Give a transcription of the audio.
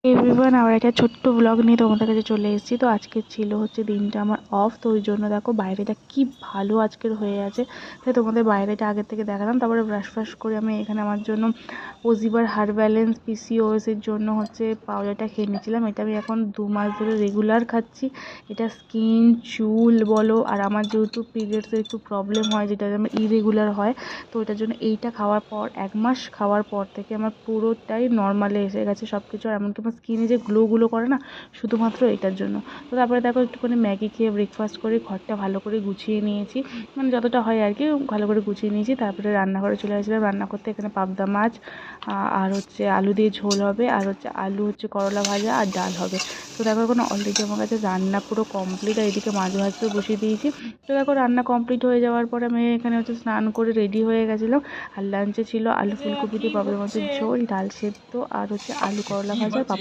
Everyone, আবার একটা ছোট্ট ব্লগ নিয়ে তোমাদের কাছে চলে এসেছি। তো আজকে ছিল হচ্ছে দিনটা আমার অফ, তো ওই জন্য দেখো বাইরেটা কি ভালো আজকের হয়ে আছে। তাই তোমাদের বাইরেটা আগের থেকে দেখালাম। তারপরে ব্রাশ ফ্রাশ করে আমি এখানে আমার জন্য পজিবার হার ব্যালেন্স পিসিওএসের জন্য হচ্ছে পাউডারটা খেয়ে নিয়েছিলাম। এটা আমি এখন 2 মাস ধরে রেগুলার খাচ্ছি। এটা স্কিন, চুল বলো, আর আমার যেহেতু পিরিয়ডসের একটু প্রবলেম হয়, যেটা আমার ইরেগুলার হয়, তো এটার জন্য এইটা খাওয়ার পর 1 মাস খাওয়ার পর থেকে আমার পুরোটাই নর্মালে এসে গেছে সব কিছু। আর এমনকি আমার স্কিনে যে গ্লোগুলো করে না, শুধুমাত্র এটার জন্য। তো তারপরে দেখো একটুখানি ম্যাগি খেয়ে ব্রেকফাস্ট করে ঘরটা ভালো করে গুছিয়ে নিয়েছি, মানে যতটা হয় আর কি ভালো করে গুছিয়ে নিয়েছি। তারপরে রান্নাঘরে চলে গেছিলাম রান্না করতে। এখানে পাবদা মাছ আর হচ্ছে আলু দিয়ে ঝোল হবে, আর হচ্ছে আলু হচ্ছে করলা ভাজা আর ডাল হবে। তো দেখো এখন অলরেডি আমার কাছে রান্না পুরো কমপ্লিট, আর এদিকে মাছ ভাজতেও বসিয়ে দিয়েছি। তো দেখো রান্না কমপ্লিট হয়ে যাওয়ার পরে আমি এখানে হচ্ছে স্নান করে রেডি হয়ে গেছিলাম। আর লাঞ্চে ছিল আলু ফুলকপি দিয়ে পাবদা মাছের ঝোল, ডাল সেদ্ধ, আর হচ্ছে আলু করলা ভাজা, পাঁপড়